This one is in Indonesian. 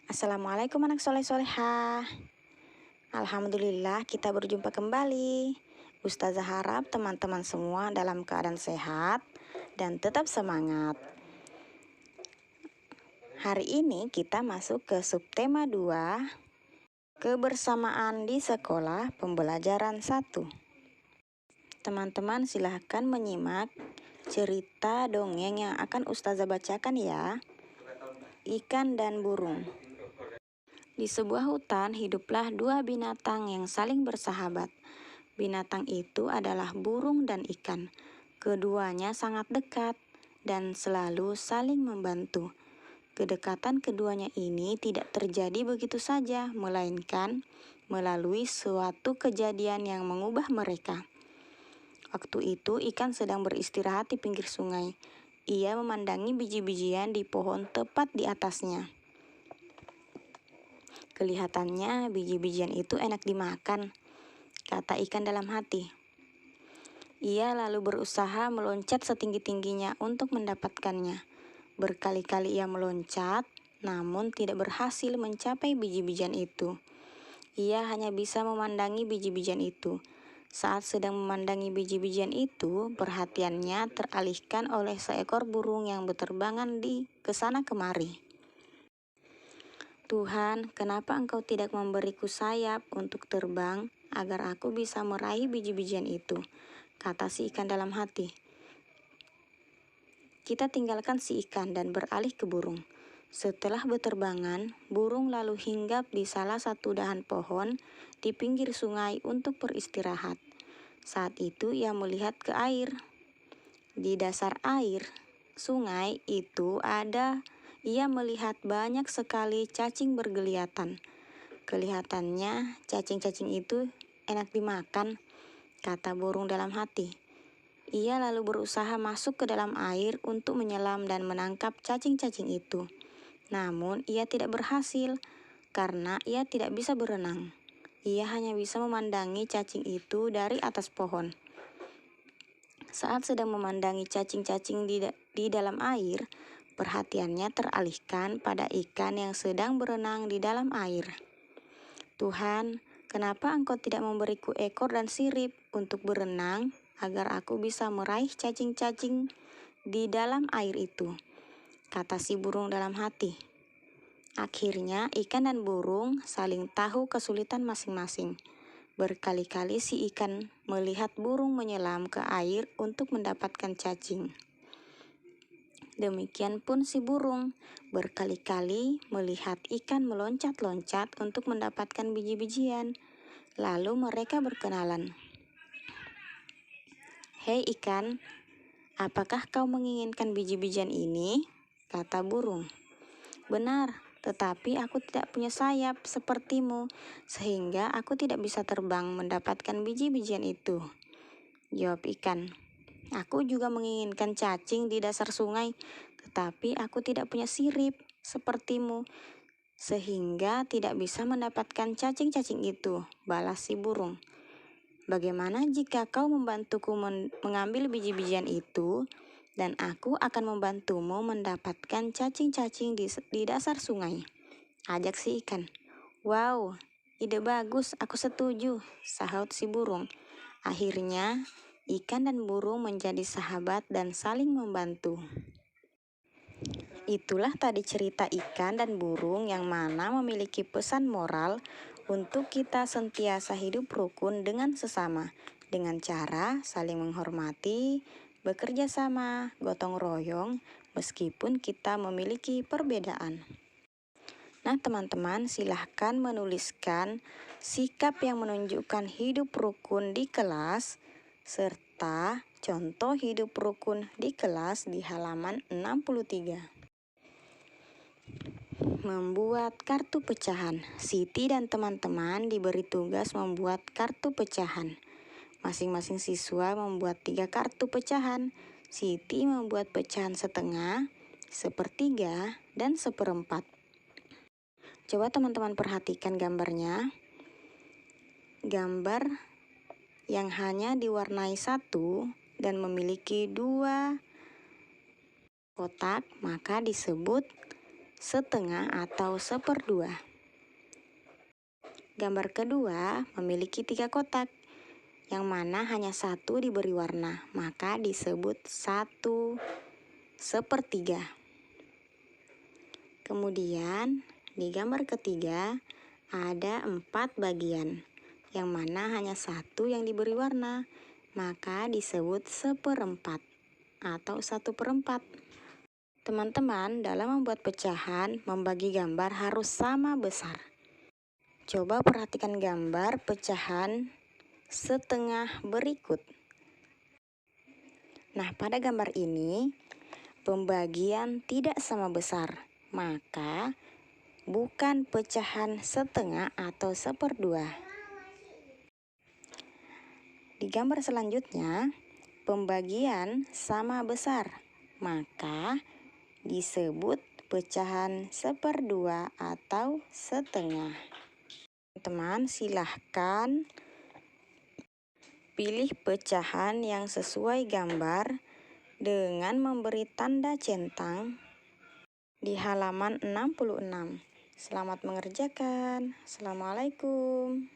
Assalamualaikum anak soleh-solehah. Alhamdulillah kita berjumpa kembali. Ustazah harap teman-teman semua dalam keadaan sehat dan tetap semangat. Hari ini kita masuk ke subtema 2, kebersamaan di sekolah pembelajaran 1. Teman-teman silahkan menyimak cerita dongeng yang akan Ustazah bacakan ya. Ikan dan burung. Di sebuah hutan hiduplah dua binatang yang saling bersahabat. Binatang itu adalah burung dan ikan. Keduanya sangat dekat dan selalu saling membantu. Kedekatan keduanya ini tidak terjadi begitu saja, melainkan melalui suatu kejadian yang mengubah mereka. Waktu itu ikan sedang beristirahat di pinggir sungai. Ia memandangi biji-bijian di pohon tepat di atasnya. Kelihatannya biji-bijian itu enak dimakan, kata ikan dalam hati. Ia lalu berusaha meloncat setinggi-tingginya untuk mendapatkannya. Berkali-kali ia meloncat, namun tidak berhasil mencapai biji-bijian itu. Ia hanya bisa memandangi biji-bijian itu. Saat sedang memandangi biji-bijian itu, perhatiannya teralihkan oleh seekor burung yang berterbangan ke sana kemari. Tuhan, kenapa Engkau tidak memberiku sayap untuk terbang agar aku bisa meraih biji-bijian itu? Kata si ikan dalam hati. Kita tinggalkan si ikan dan beralih ke burung. Setelah berterbangan, burung lalu hinggap di salah satu dahan pohon di pinggir sungai untuk beristirahat. Saat itu ia melihat ke air. Di dasar air sungai itu ia melihat banyak sekali cacing bergeliatan. Kelihatannya cacing-cacing itu enak dimakan, kata burung dalam hati. Ia lalu berusaha masuk ke dalam air untuk menyelam dan menangkap cacing-cacing itu. Namun ia tidak berhasil karena ia tidak bisa berenang. Ia hanya bisa memandangi cacing itu dari atas pohon. Saat sedang memandangi cacing-cacing di dalam air, perhatiannya teralihkan pada ikan yang sedang berenang di dalam air. Tuhan, kenapa Engkau tidak memberiku ekor dan sirip untuk berenang agar aku bisa meraih cacing-cacing di dalam air itu? Kata si burung dalam hati. Akhirnya ikan dan burung saling tahu kesulitan masing-masing. Berkali-kali si ikan melihat burung menyelam ke air untuk mendapatkan cacing. Demikian pun si burung berkali-kali melihat ikan meloncat-loncat untuk mendapatkan biji-bijian. Lalu mereka berkenalan. Hei ikan, apakah kau menginginkan biji-bijian ini? Kata burung. Benar, tetapi aku tidak punya sayap sepertimu, sehingga aku tidak bisa terbang mendapatkan biji-bijian itu. Jawab ikan. Aku juga menginginkan cacing di dasar sungai, tetapi aku tidak punya sirip sepertimu, sehingga tidak bisa mendapatkan cacing-cacing itu, balas si burung. Bagaimana jika kau membantuku mengambil biji-bijian itu, dan aku akan membantumu mendapatkan cacing-cacing di dasar sungai? Ajak si ikan. Wow, ide bagus, aku setuju, sahut si burung. Akhirnya, ikan dan burung menjadi sahabat dan saling membantu. Itulah tadi cerita ikan dan burung yang mana memiliki pesan moral untuk kita sentiasa hidup rukun dengan sesama, dengan cara saling menghormati, bekerja sama, gotong royong, meskipun kita memiliki perbedaan. Nah teman-teman, silahkan menuliskan sikap yang menunjukkan hidup rukun di kelas, serta contoh hidup rukun di kelas di halaman 63. Membuat kartu pecahan. Siti dan teman-teman diberi tugas membuat kartu pecahan. Masing-masing siswa membuat 3 kartu pecahan. Siti membuat pecahan setengah, sepertiga, dan seperempat. Coba teman-teman perhatikan gambarnya. Gambar yang hanya diwarnai 1 dan memiliki 2 kotak, maka disebut setengah atau seperdua. Gambar kedua memiliki 3 kotak, yang mana hanya satu diberi warna, maka disebut 1/3. Kemudian di gambar ketiga ada 4 bagian, yang mana hanya satu yang diberi warna, maka disebut 1/4 atau 1/4. Teman-teman, dalam membuat pecahan, membagi gambar harus sama besar. Coba perhatikan gambar pecahan setengah berikut. Nah, pada gambar ini, pembagian tidak sama besar, maka bukan pecahan setengah atau 1/2. Di gambar selanjutnya, pembagian sama besar, maka disebut pecahan 1/2 atau setengah. Teman-teman, silahkan pilih pecahan yang sesuai gambar dengan memberi tanda centang di halaman 66. Selamat mengerjakan. Assalamualaikum.